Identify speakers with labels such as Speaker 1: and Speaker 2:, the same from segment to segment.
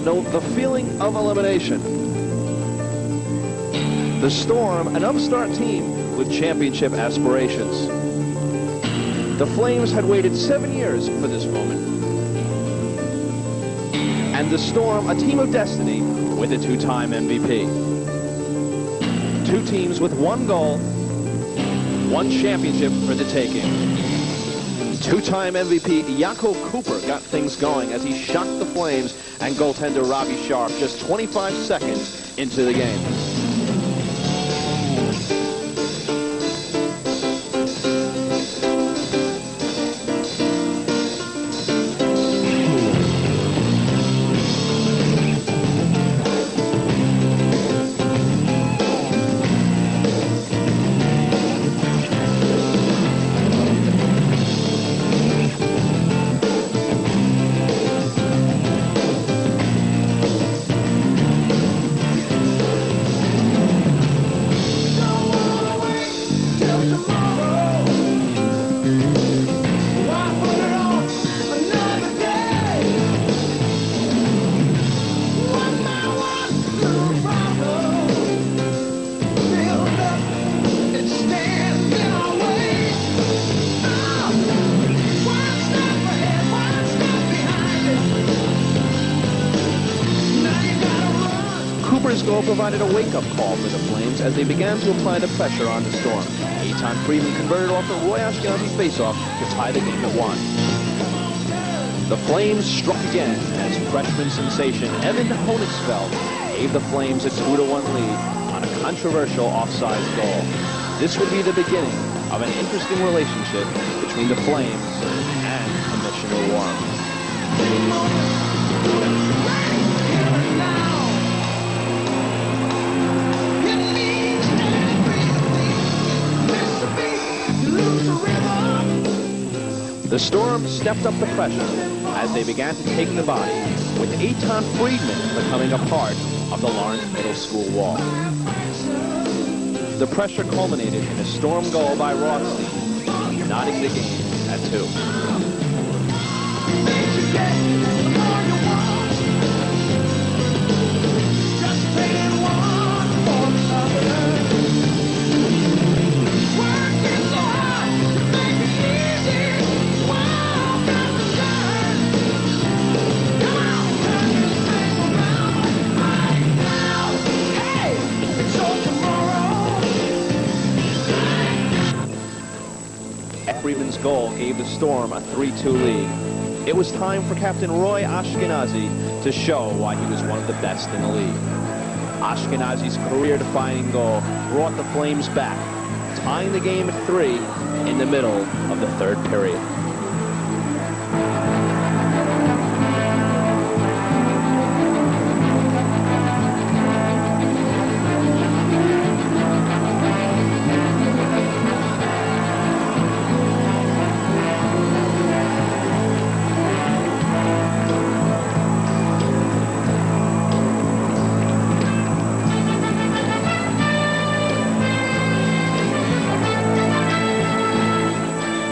Speaker 1: Know the feeling of elimination. The Storm, an upstart team with championship aspirations. The Flames had waited 7 years for this moment. And the Storm, a team of destiny with a two-time MVP. Two teams with one goal, one championship for the taking. Two-time MVP Jakob Cooper got things going as he shocked the Flames and goaltender Robbie Scharf just 25 seconds into the game.
Speaker 2: Cooper's goal provided a wake-up call for the Flames as they began to apply the pressure on the Storm. Eitan Friedman converted off a Roy Ashkenazi face-off to tie the game at 1. The Flames struck again as freshman sensation Evan Honigsfeld gave the Flames a 2-1 lead on a controversial offside goal. This would be the beginning of an interesting relationship between the Flames and Commissioner Warren. The Storm stepped up the pressure as they began to take the body, with Eitan Friedman becoming a part of the Lawrence Middle School wall. The pressure culminated in a Storm goal by Rothstein, knotting the game at 2. Friedman's goal gave the Storm a 3-2 lead. It was time for Captain Roy Ashkenazi to show why he was one of the best in the league. Ashkenazi's career-defining goal brought the Flames back tying the game at 3 in the middle of the third period.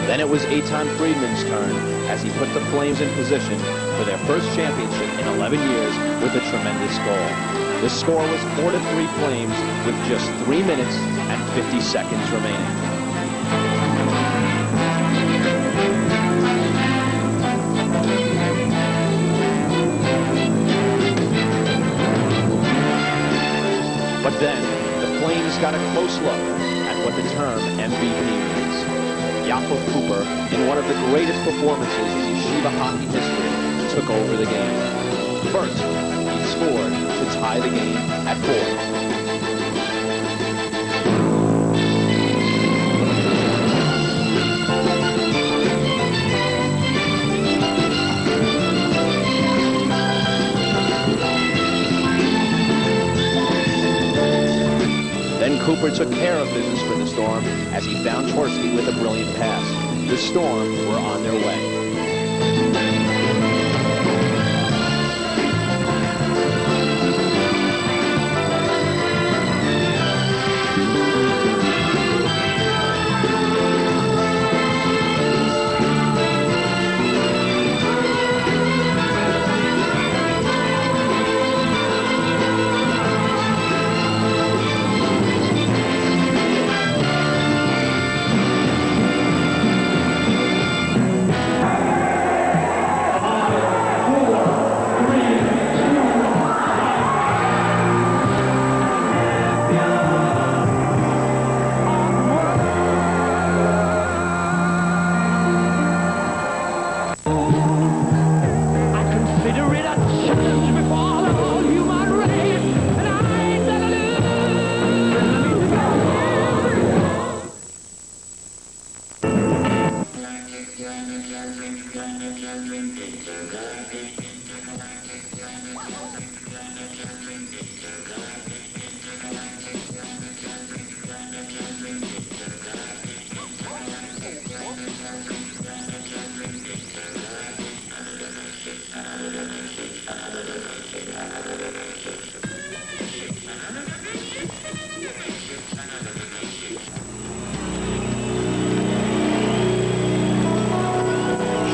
Speaker 2: Then it was Eitan Friedman's turn as he put the Flames in position for their first championship in 11 years with a tremendous goal. The score was 4-3 Flames with just 3 minutes and 50 seconds remaining. But then, the Flames got a close look at what the term MVP means. Jakob Cooper, in one of the greatest performances in Yeshiva hockey history, took over the game. First, he scored to tie the game at 4. Cooper took care of business for the Storm as he found Chorsky with a brilliant pass. The Storm were on their way.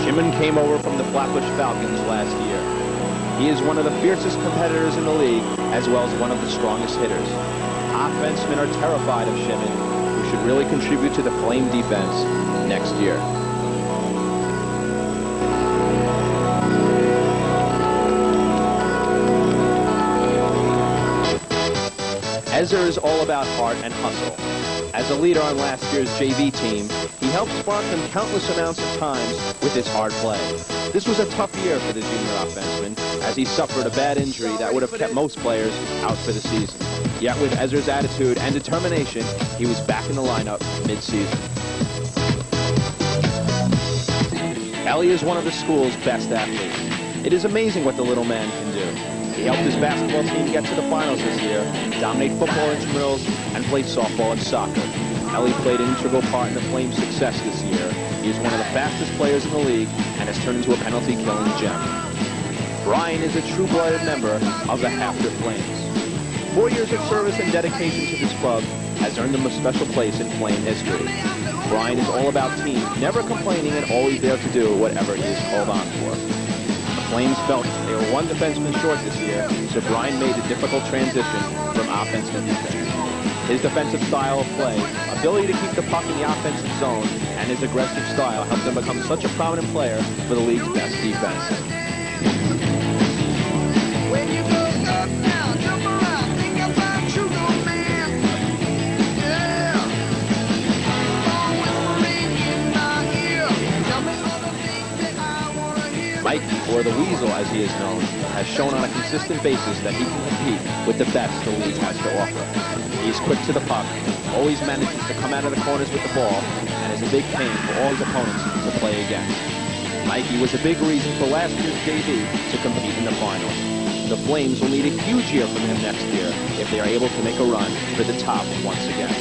Speaker 2: Shimon came over from the Flatbush Falcons last year. He is one of the fiercest competitors in the league, as well as one of the strongest hitters. Offensemen are terrified of Shimon, who should really contribute to the Flame defense next year. Ezer is all about heart and hustle. As a leader on last year's JV team, he helped spark them countless amounts of times with his hard play. This was a tough year for the junior offenseman, as he suffered a bad injury that would have kept most players out for the season. Yet with Ezer's attitude and determination, he was back in the lineup mid-season. Ellie is one of the school's best athletes. It is amazing what the little man can do. He helped his basketball team get to the finals this year, dominate football intramurals, and play softball and soccer. Ellie played an integral part in the Flames' success this year. He is one of the fastest players in the league and has turned into a penalty-killing gem. Brian is a true-blooded member of the Haftr Flames. 4 years of service and dedication to this club has earned him a special place in Flame history. Brian is all about team, never complaining and always there to do whatever he is called on for. The Flames felt they were one defenseman short this year, so Brian made a difficult transition from offense to defense. His defensive style of play, ability to keep the puck in the offensive zone, and his aggressive style helped him become such a prominent player for the league's best defense.
Speaker 3: When you go up now, jump around, think about you, little man. Yeah. Phone whispering in my ear. Tell me all the things that I want to hear.
Speaker 2: Mike, or the Weasel as he is known, has shown on a consistent basis that he can compete with the best the league has to offer. He He's quick to the puck, always manages to come out of the corners with the ball, and is a big pain for all his opponents to play against. Mikey was a big reason for last year's JV to compete in the finals. The Flames will need a huge year from him next year if they are able to make a run for the top once again.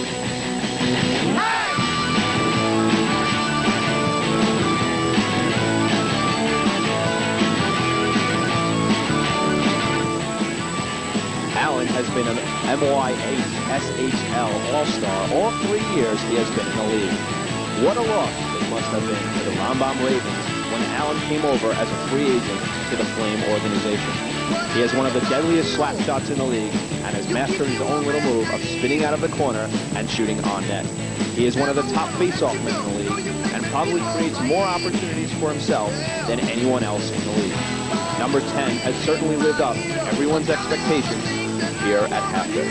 Speaker 2: Allen has been an MY8 SHL All-Star all 3 years he has been in the league. What a loss it must have been for the Rambam Ravens when Allen came over as a free agent to the Flame organization. He has one of the deadliest slap shots in the league and has mastered his own little move of spinning out of the corner and shooting on net. He is one of the top face-off men in the league and probably creates more opportunities for himself than anyone else in the league. Number 10 has certainly lived up to everyone's expectations here at Haftr.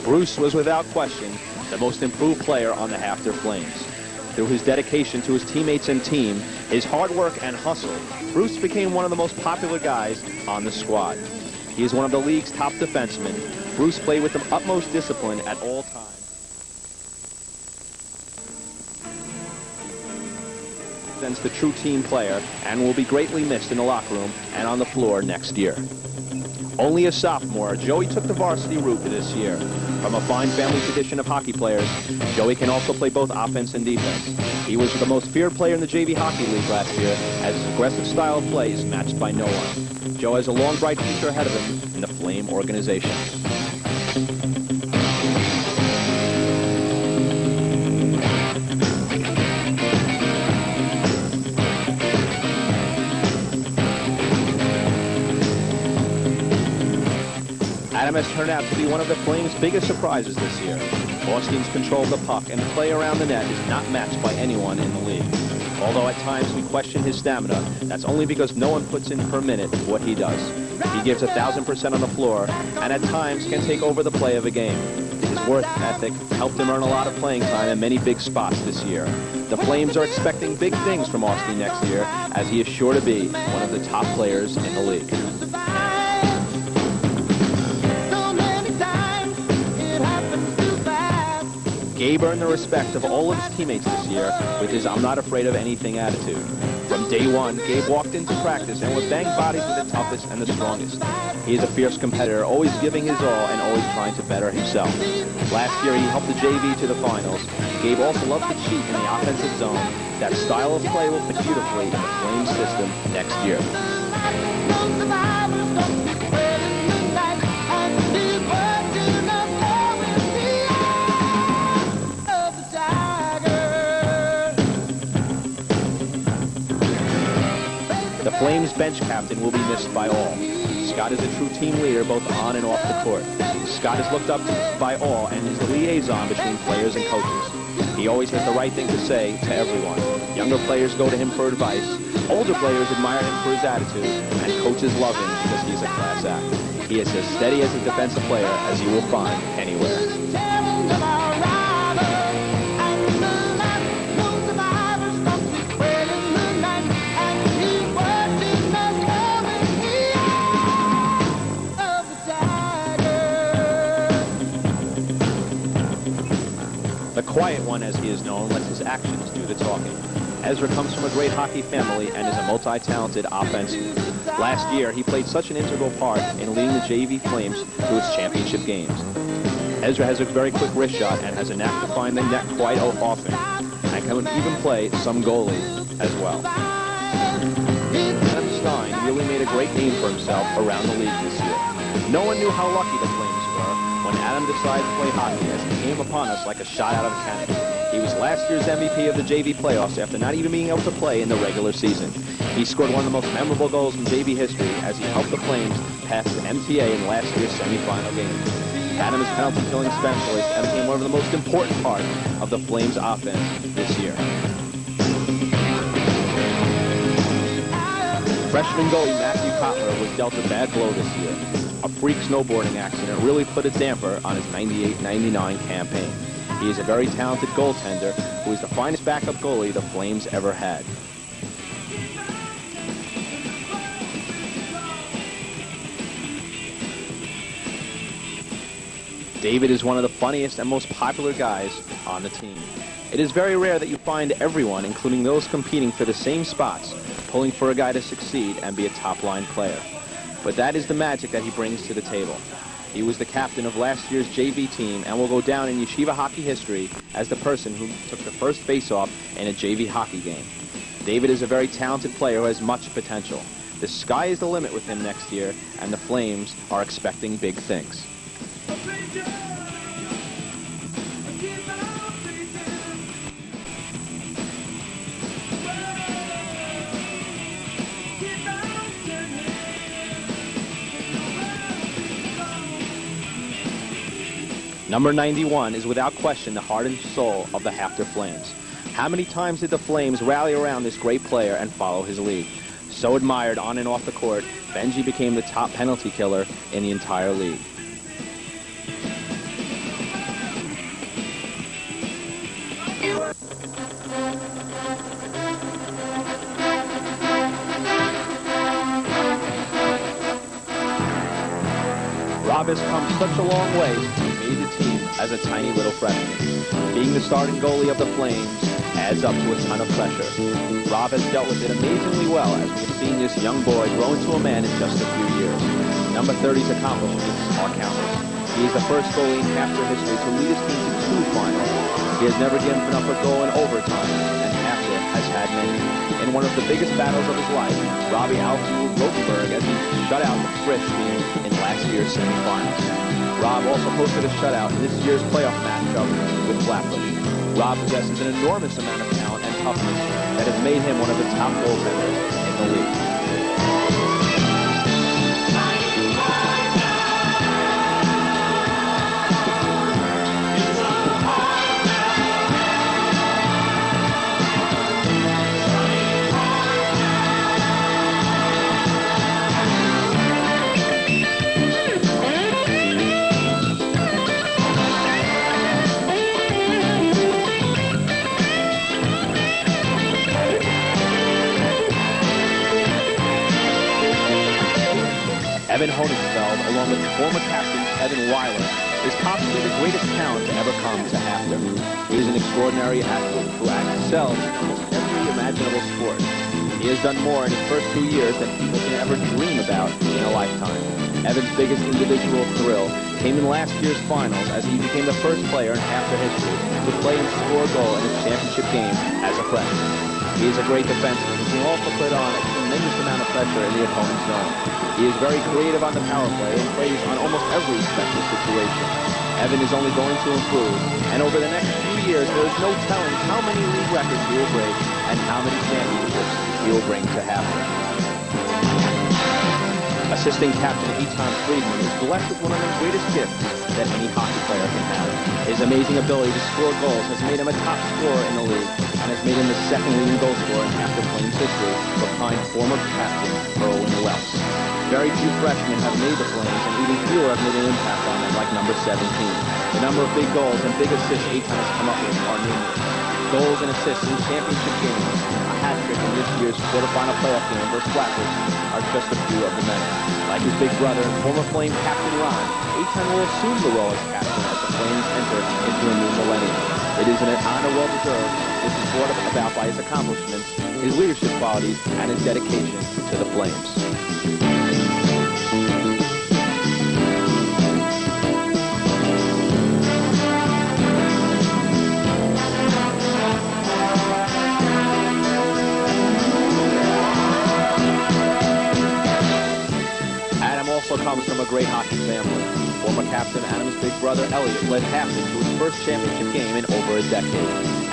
Speaker 2: Bruce was without question the most improved player on the Haftr Flames. Through his dedication to his teammates and team, his hard work and hustle, Bruce became one of the most popular guys on the squad. He is one of the league's top defensemen. Bruce played with the utmost discipline at all times. The true team player and will be greatly missed in the locker room and on the floor next year. Only a sophomore, Joey took the varsity route this year. From a fine family tradition of hockey players, Joey can also play both offense and defense. He was the most feared player in the JV Hockey League last year, as his aggressive style of play is matched by no one. Joe has a long, bright future ahead of him in the Flame organization. Adam has turned out to be one of the Flames' biggest surprises this year. Austin's control of the puck and play around the net is not matched by anyone in the league. Although at times we question his stamina, that's only because no one puts in per minute what he does. He gives 1,000% on the floor and at times can take over the play of a game. His work ethic helped him earn a lot of playing time in many big spots this year. The Flames are expecting big things from Austin next year, as he is sure to be one of the top players in the league. Gabe earned the respect of all of his teammates this year with his "I'm not afraid of anything" attitude. From day one, Gabe walked into practice and would bang bodies with the toughest and the strongest. He is a fierce competitor, always giving his all and always trying to better himself. Last year, he helped the JV to the finals. Gabe also loved to cheat in the offensive zone. That style of play will fit beautifully in the Flames system next year. The Flames bench captain will be missed by all. Scott is a true team leader both on and off the court. Scott is looked up to by all and is the liaison between players and coaches. He always has the right thing to say to everyone. Younger players go to him for advice. Older players admire him for his attitude, and coaches love him because he's a class act. He is as steady as a defensive player as you will find anywhere. The quiet one, as he is known, lets his actions do the talking. Ezra comes from a great hockey family and is a multi-talented offenseman. Last year, he played such an integral part in leading the JV Flames to its championship games. Ezra has a very quick wrist shot and has a knack to find the net quite often, and can even play some goalie as well. Adam Stein really made a great name for himself around the league this year. No one knew how lucky the Flames were when Adam decided to play hockey, as he came upon us like a shot out of a cannon. He was last year's MVP of the JV playoffs after not even being able to play in the regular season. He scored one of the most memorable goals in JV history as he helped the Flames pass the MTA in last year's semifinal game. Adam is penalty killing specialist and became one of the most important parts of the Flames offense this year. Freshman goalie Matthew Kotler was dealt a bad blow this year. A freak snowboarding accident really put a damper on his 98-99 campaign. He is a very talented goaltender who is the finest backup goalie the Flames ever had. David is one of the funniest and most popular guys on the team. It is very rare that you find everyone, including those competing for the same spots, pulling for a guy to succeed and be a top-line player. But that is the magic that he brings to the table. He was the captain of last year's JV team and will go down in yeshiva hockey history as the person who took the first face-off in a JV hockey game. David is a very talented player who has much potential. The sky is the limit with him next year, and the Flames are expecting big things. Number 91 is without question the heart and soul of the Haftr Flames. How many times did the Flames rally around this great player and follow his lead? So admired on and off the court, Benji became the top penalty killer in the entire league. Rob has come such a long way since he made the team as a tiny little freshman. Being the starting goalie of the Flames adds up to a ton of pressure. Rob has dealt with it amazingly well as we have seen this young boy grow into a man in just a few years. Number 30's accomplishments are countless. He is the first goalie in Haftr history to lead his team to 2 finals. He has never given up a goal in overtime, and Haftr has had many. In one of the biggest battles of his life, Robbie outruled Rotenberg as he shut out the Frisch team in last year's semifinals. Rob also posted a shutout in this year's playoff matchup with Flatbush. Rob possesses an enormous amount of talent and toughness that has made him one of the top goaltenders in the league. Evan Honigsfeld, along with former captain Evan Weiler, is possibly the greatest talent to ever come to Haftr. He is an extraordinary athlete who excels in almost every imaginable sport. He has done more in his first 2 years than people can ever dream about in a lifetime. Evan's biggest individual thrill came in last year's finals as he became the first player in Haftr history to play and score a goal in a championship game as a freshman. He is a great defenseman who can also put on a tremendous amount of pressure in the opponent's zone. He is very creative on the power play and plays on almost every special situation. Evan is only going to improve, and over the next few years, there is no telling how many league records he will break and how many championships he will bring to Haftr. Assistant captain Eitan Friedman is blessed with one of the greatest gifts that any hockey player can have. His amazing ability to score goals has made him a top scorer in the league and has made him the second leading goal scorer in Haftr Flames history behind former captain Cohen. Very few freshmen have made the Flames, and even fewer have made an impact on them, like number 17. The number of big goals and big assists Eitan has come up with are numerous. Goals and assists in championship games, a hat trick in this year's quarterfinal playoff game versus Flatbush are just a few of the many. Like his big brother and former Flame captain Ron, Eitan will assume the role as captain as the Flames enter into a new millennium. It is an honor well-deserved, which is brought about by his accomplishments, his leadership qualities, and his dedication to the Flames. Also comes from a great hockey family. Former captain Adam's big brother Elliot led Haftr to his first championship game in over a decade.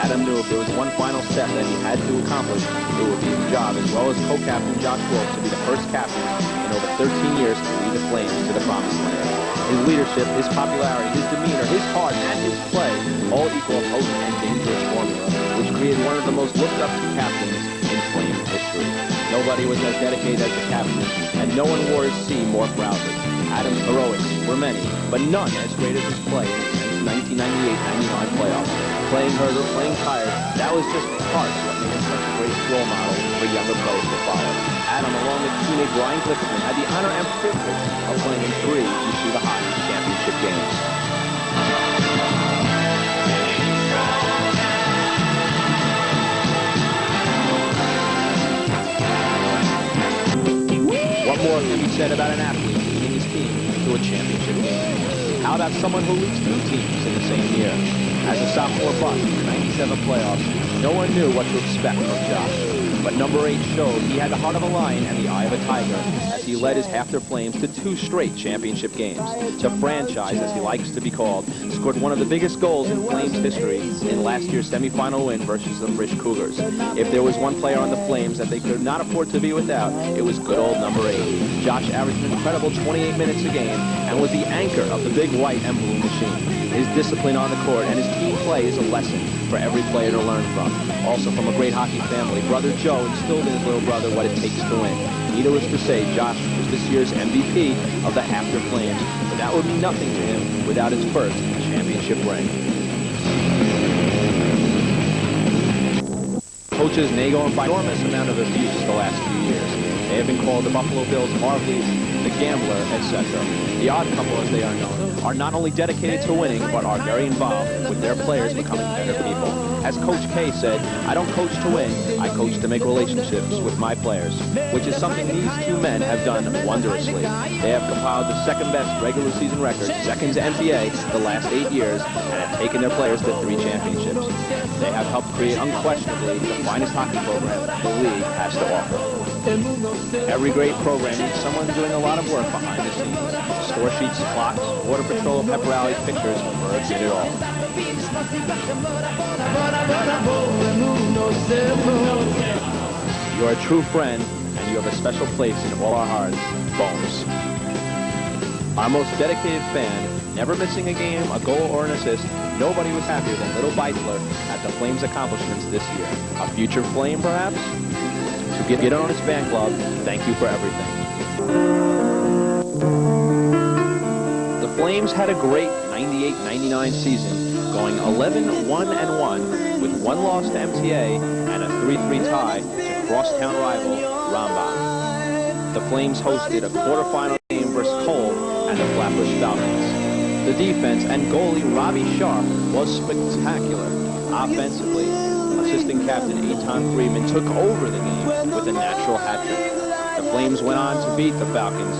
Speaker 2: Adam knew if there was one final step that he had to accomplish, it would be his job, as well as co-captain Josh Wolf, to be the first captain in over 13 years to lead the Flames to the promised land. His leadership, his popularity, his demeanor, his heart, and his play all equal a potent and dangerous formula, which created one of the most looked-up-to captains in Flame history. Nobody was as dedicated as the captain, and no one wore his C more proudly. Adam's heroics were many, but none as great as his play in the 1998-99 playoffs. Playing hurt or playing tired, that was just part of what made him such a great role model for younger players to follow. Adam, along with teammate Brian Glicksman, had the honor and privilege of playing in 3 Yeshiva Hockey championship games. What more can be said about an athlete leading his team to a championship game? How about someone who leads 2 teams in the same year? As a sophomore bust in the '97 playoffs, no one knew what to expect from Josh. But number 8 showed he had the heart of a lion and the eye of a tiger as he led his Haftr Flames to 2 straight championship games. The franchise, as he likes to be called, scored one of the biggest goals in Flames history in last year's semifinal win versus the Frisch Cougars. If there was one player on the Flames that they could not afford to be without, it was good old number 8. Josh averaged an incredible 28 minutes a game and was the anchor of the big white and blue machine. His discipline on the court and his team play is a lesson for every player to learn from. Also from a great hockey family, brother Joe instilled in his little brother what it takes to win. Needless to say, Josh was this year's MVP of the Haftr Flames, but that would mean nothing to him without his first championship ring. Coaches Nago and by enormous amount of abuse the last few years. They have been called the Buffalo Bills Marleys, the Gambler, etc. The Odd Couple, as they are known, are not only dedicated to winning, but are very involved with their players becoming better people. As Coach K said, I don't coach to win, I coach to make relationships with my players, which is something these 2 men have done wondrously. They have compiled the second best regular season record, second to NBA, the last 8 years, and have taken their players to 3 championships. They have helped create unquestionably the finest hockey program the league has to offer. Every great program needs someone doing a lot of work behind the scenes. Score sheets, clocks, water patrol, pep rallies, pictures, birds, did it all. You are a true friend, and you have a special place in all our hearts, Bones. Our most dedicated fan, never missing a game, a goal, or an assist, nobody was happier than little Beitler at the Flames' accomplishments this year. A future Flame, perhaps? To get on his fan club, thank you for everything. The Flames had a great 98-99 season, going 11-1-1 with 1 loss to MTA and a 3-3 tie to crosstown rival Rambam. The Flames hosted a quarterfinal game versus Cole and the Flatbush Falcons. The defense and goalie Robbie Scharf was spectacular. Offensively, assistant captain Eitan Friedman took over the game with a natural hat trick. The Flames went on to beat the Falcons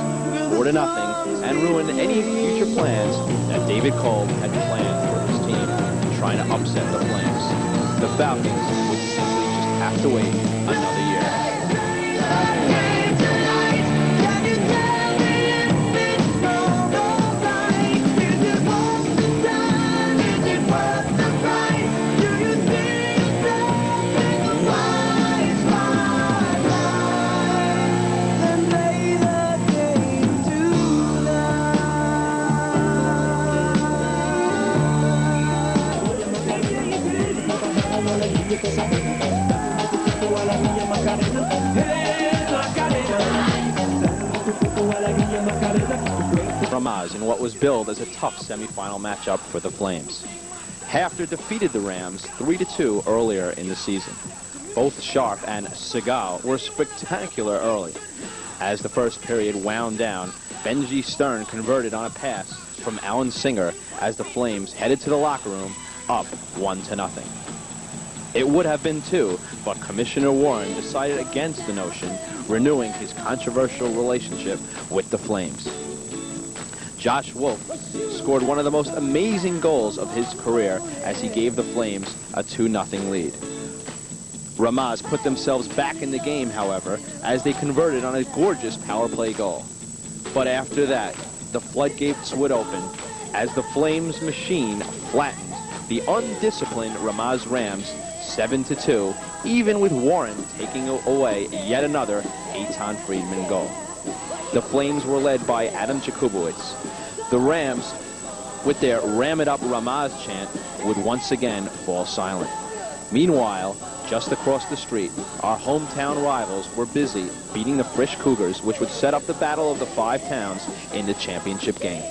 Speaker 2: 4-0 and ruin any future plans that David Cole had planned for his team, trying to upset the Flames. The Falcons would simply just have to wait another year. In what was billed as a tough semifinal matchup for the Flames. Haftr defeated the Rams 3-2 earlier in the season. Both Scharf and Segal were spectacular early. As the first period wound down, Benji Stern converted on a pass from Alan Singer as the Flames headed to the locker room up 1-0. It would have been 2, but Commissioner Warren decided against the notion, renewing his controversial relationship with the Flames. Josh Wolf scored one of the most amazing goals of his career as he gave the Flames a 2-0 lead. Ramaz put themselves back in the game, however, as they converted on a gorgeous power play goal. But after that, the floodgates would open as the Flames machine flattened the undisciplined Ramaz Rams 7-2, even with Warren taking away yet another Eitan Friedman goal. The Flames were led by Adam Jakubowitz. The Rams, with their Ram It Up Ramaz chant, would once again fall silent. Meanwhile, just across the street, our hometown rivals were busy beating the Frisch Cougars, which would set up the battle of the 5 towns in the championship game.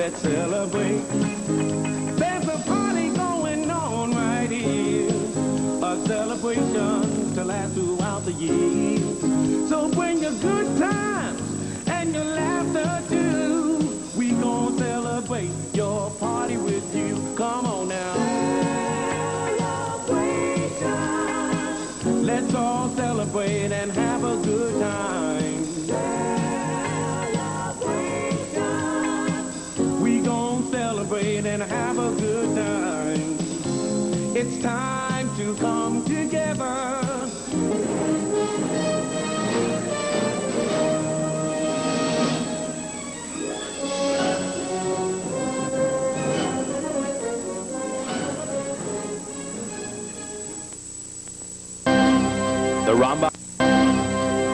Speaker 4: let's celebrate. There's a party going on right here, a celebration to last throughout the year. So bring your good times and your laughter too. We gon' celebrate your party with you. Come on now. Celebration. Let's all celebrate and have a good time. Celebration. We gon' celebrate and have a good time. It's time to come together.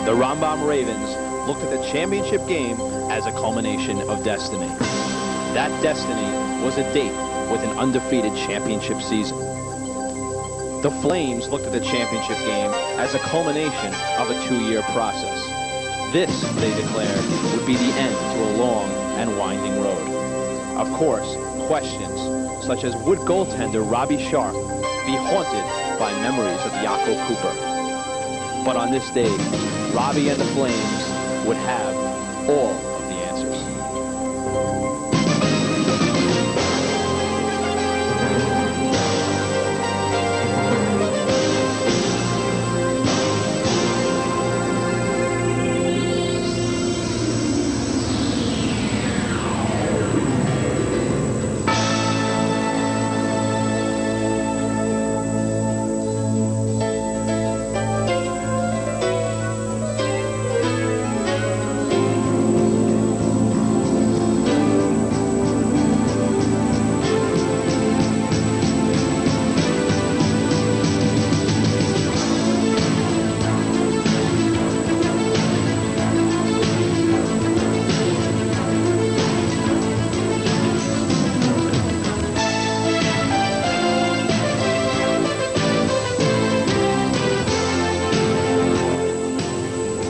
Speaker 1: The Rambam Ravens looked at the championship game as a culmination of destiny. That destiny was a date with an undefeated championship season. The Flames looked at the championship game as a culmination of a 2-year process. This, they declared, would be the end to a long and winding road. Of course, questions such as would goaltender Robbie Scharf be haunted by memories of Jakob Cooper? But on this day, Robbie and the Flames would have all of the answers.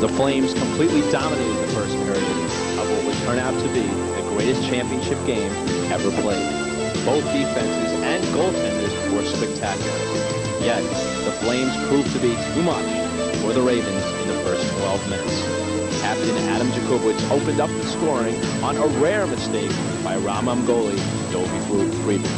Speaker 1: The Flames completely dominated the first period of what would turn out to be the greatest championship game ever played. Both defenses and goaltenders were spectacular. Yet, the Flames proved to be too much for the Ravens in the first 12 minutes. Captain Adam Jakubowitz opened up the scoring on a rare mistake by Rambam goalie Friedman.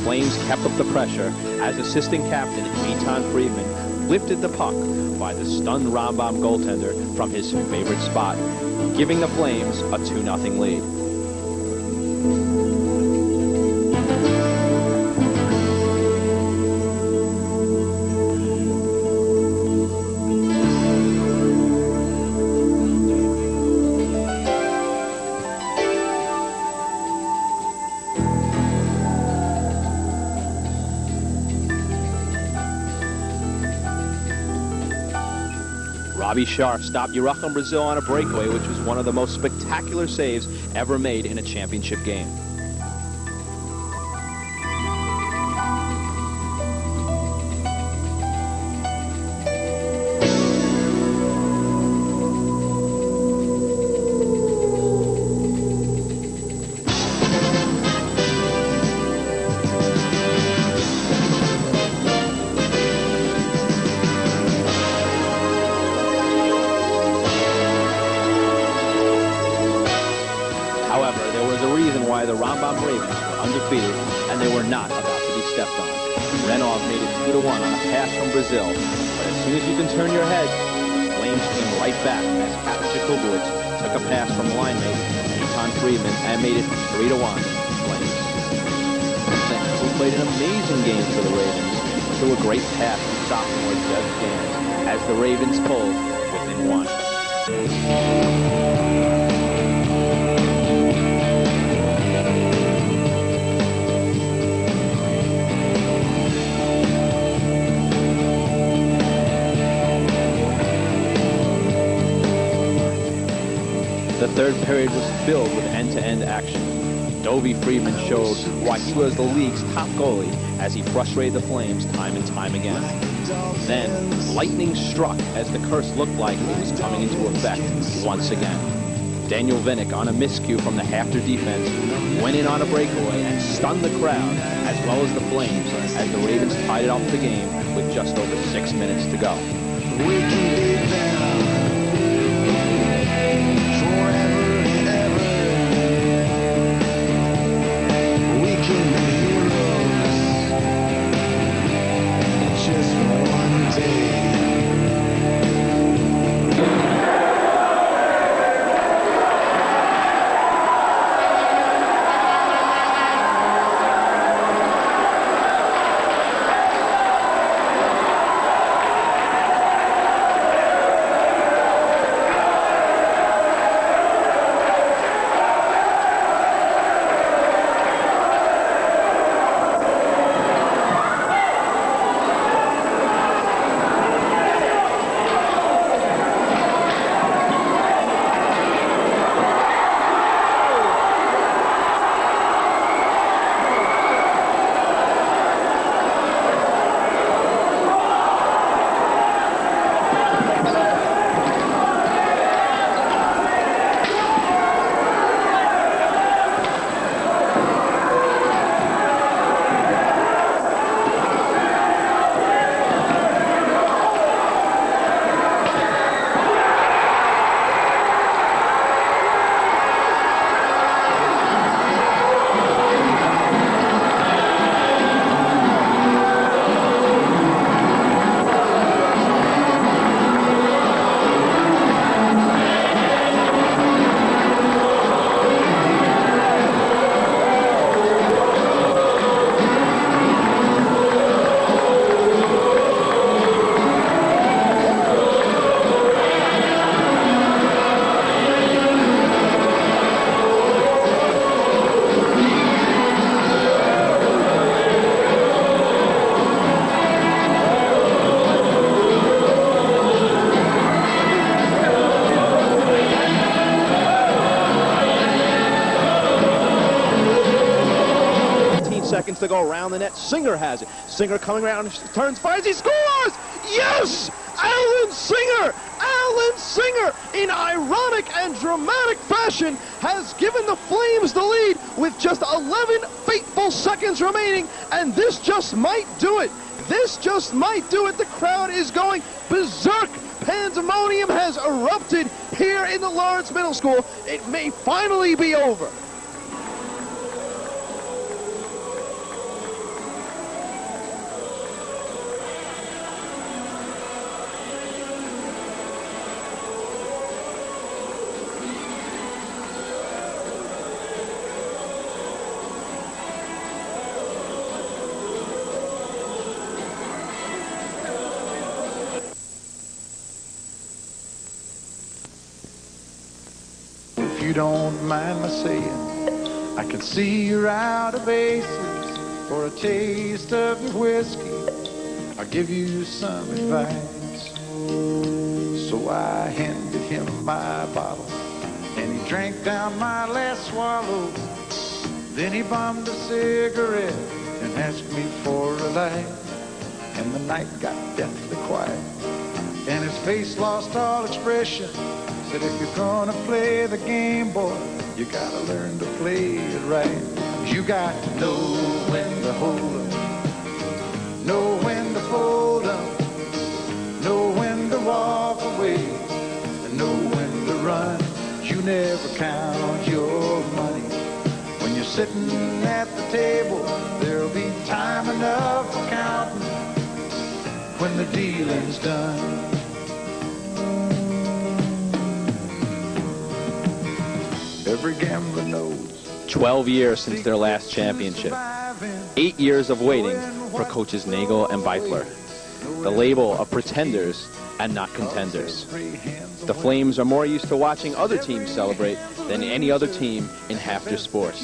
Speaker 1: Flames kept up the pressure as assistant captain Eitan Friedman lifted the puck by the stunned Rambam goaltender from his favorite spot, giving the Flames a 2-0 lead. Robbie Scharf stopped Yerachim Brazil on a breakaway, which was one of the most spectacular saves ever made in a championship game. However, there was a reason why the Rambam Ravens were undefeated, and they were not about to be stepped on. Renov made it 2-1 on a pass from Brazil, but as soon as you can turn your head, the Flames came right back as Captain Jakubowitz took a pass from linemate Eitan Friedman and made it 3-1 Flames. Who played an amazing game for the Ravens, threw a great pass from sophomore Jeff Stein as the Ravens pulled within 1.
Speaker 2: The third period was filled with end-to-end action. Dovey Friedman showed why he was the league's top goalie as he frustrated the Flames time and time again. Then, lightning struck as the curse looked like it was coming into effect once again. Daniel Vinnick, on a miscue from the Haftr defense, went in on a breakaway and stunned the crowd, as well as the Flames, as the Ravens tied it off the game with just over 6 minutes to go.
Speaker 1: Seconds to go around the net. Singer has it. Singer coming around, turns, fires, he scores! Yes! Alan Singer! Alan Singer, in ironic and dramatic fashion, has given the Flames the lead with just 11 fateful seconds remaining, and this just might do it. This just might do it. The crowd is going berserk. Pandemonium has erupted here in the Lawrence Middle School. It may finally be over.
Speaker 5: If you don't mind my saying, I can see you're out of aces. For a taste of your whiskey, I'll give you some advice. So I handed him my bottle, and he drank down my last swallow. Then he bummed a cigarette and asked me for a light. And the night got deathly quiet, and his face lost all expression. Said, if you're gonna play the game, boy, you gotta learn to play it right. You got to know when to hold 'em, know when to fold 'em, know when to walk away, and know when to run. You never count your money. When you're sitting at the table, there'll be time enough for counting when the dealing's done. Every gambler knows.
Speaker 2: 12 years since their last championship. 8 years of waiting for coaches Nagel and Beitler. The label of pretenders and not contenders. The Flames are more used to watching other teams celebrate than any other team in Haftr sports.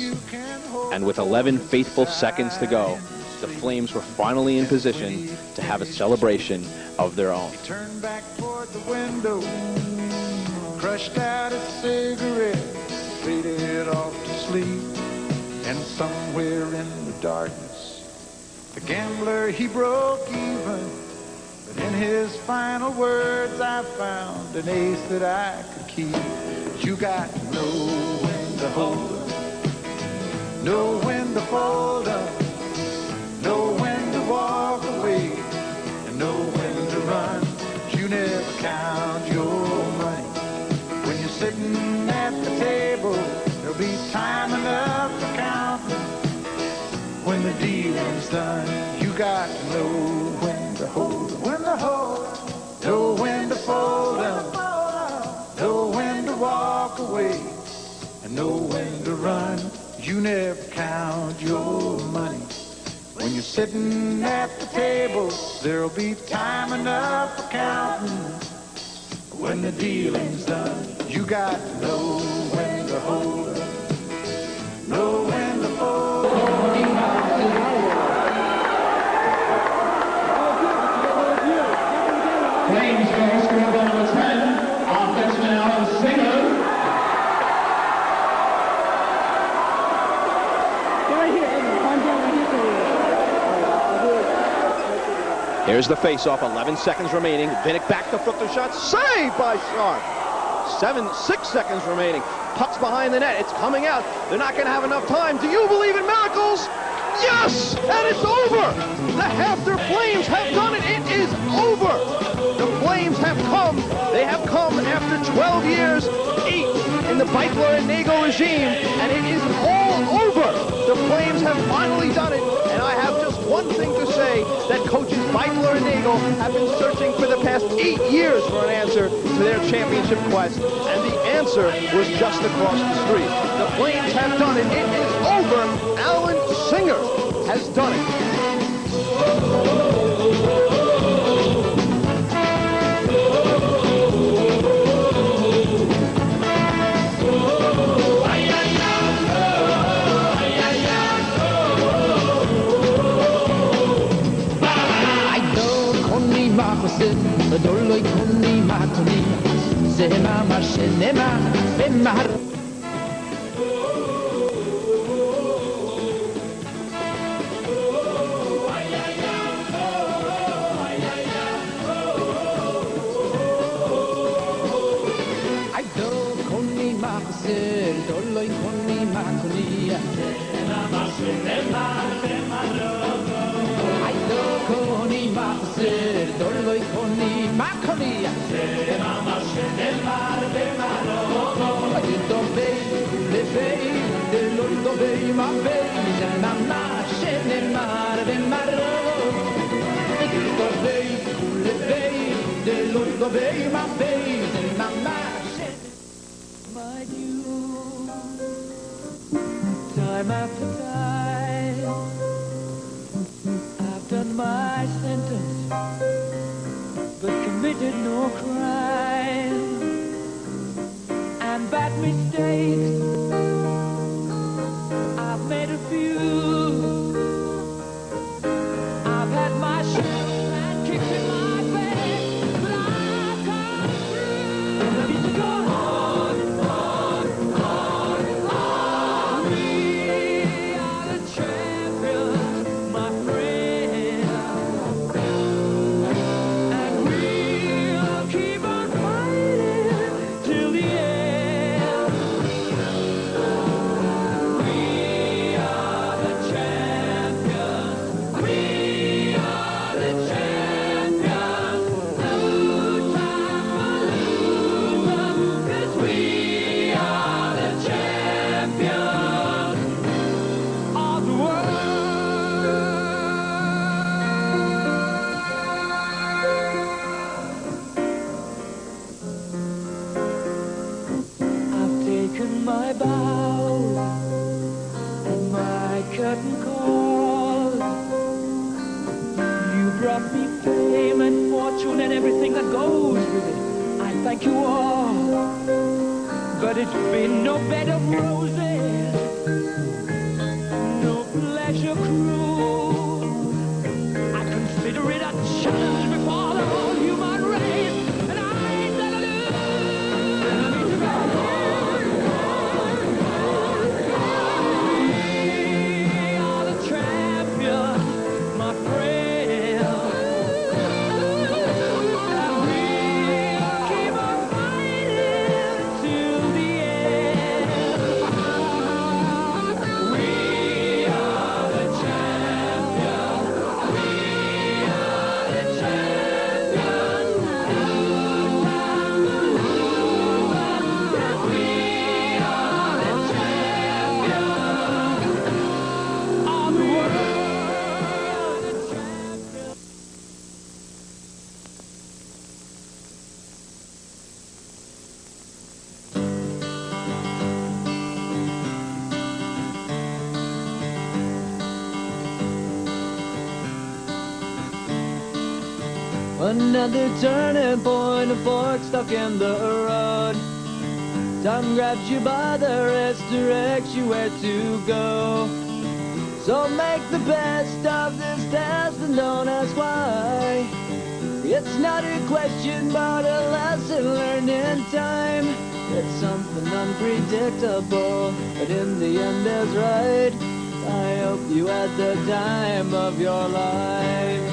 Speaker 2: And with 11 faithful seconds to go, the Flames were finally in position to have a celebration of their own.
Speaker 5: He turned back toward the window, crushed out a cigarette, faded off to sleep. And somewhere in the darkness, the gambler, he broke even. But in his final words, I found an ace that I could keep. You got to know when to hold up, know when to fold up, know when to walk away, and know when to run. You never count your money. When you're sitting at the table, there'll be time enough for counting. When the dealing's done, you got to know when to hold up, when to hold up, know when to fold up, know when to walk away, and know when to run. You never count your money. When you're sitting at the table, there'll be time enough for counting. When the dealing's done, you got to know when to hold up, know when to fold up.
Speaker 6: Flames for score number 10, offenseman Singer.
Speaker 2: Here's the face-off, 11 seconds remaining. Vinnick back to Fruchter shot, saved by Scharf. 6 seconds remaining. Puck's behind the net, it's coming out. They're not going to have enough time. Do you believe in miracles? Yes! And it's over! The Haftr Flames have done it! It is over! The Flames have come. They have come after 12 years, 8 in the Beitler and Nagel regime, and it is all over! The Flames have finally done it, and I have just one thing to say, that coaches Beitler and Nagel have been searching for the past 8 years for an answer to their championship quest, and the answer was just across the street. The Flames have done it. It is over. Alan Singer has done it.
Speaker 7: Doloi koni matoni Zema mashenema bemar I do koni maser doloi koni matoni Zema mashenema bemar I do koni maser doloi koni Maconia, Mama, Shenemar, Bemaro, don't be, the Lord don't be my baby, Mama, Shenemar, Bemaro, don't be, the Lord don't be my baby, Mama, my due, time after time, I've done my sentence. But committed no crime and bad mistakes. I've made a few. I've had my share and kicks in my face, but I've come through. It's gone on. We are the champions, my friend. Keep on fighting till the end. We are the champions. We are the champions. No time for losing, 'cause we are the champions of the world. My bows and my curtain calls. You brought me fame and fortune and everything that goes with it. I thank you all, but it's been no bed of roses, no pleasure cruise. I consider it a challenge before the whole human race, and I ain't gonna lose. We are the champions, my friend.
Speaker 8: Another turning point, a fork stuck in the road. Time grabs you by the wrist, directs you where to go. So make the best of this test and don't ask why. It's not a question but a lesson learned in time. It's something unpredictable, but in the end is right. I hope you had the time of your life.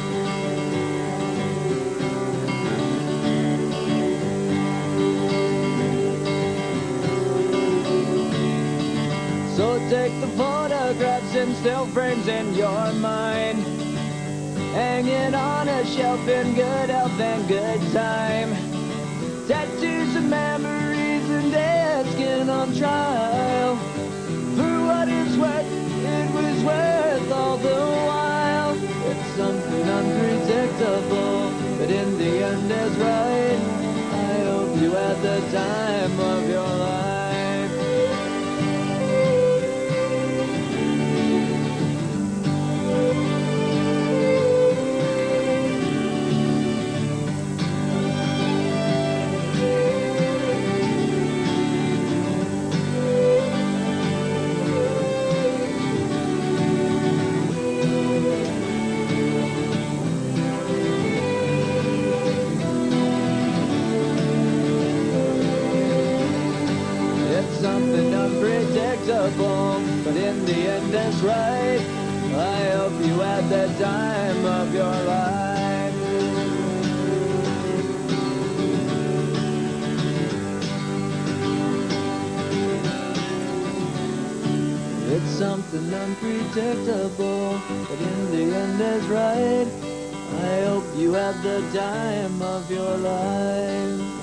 Speaker 8: So take the photographs and still frames in your mind, hanging on a shelf in good health and good time. Tattoos and memories and dead skin on trial. For what it's worth, it was worth all the while. It's something unpredictable, but in the end is right. I hope you had the time of your life. Something unpredictable, but in the end that's right. I hope you had the time of your life. It's something unpredictable, but in the end that's right. I hope you had the time of your life.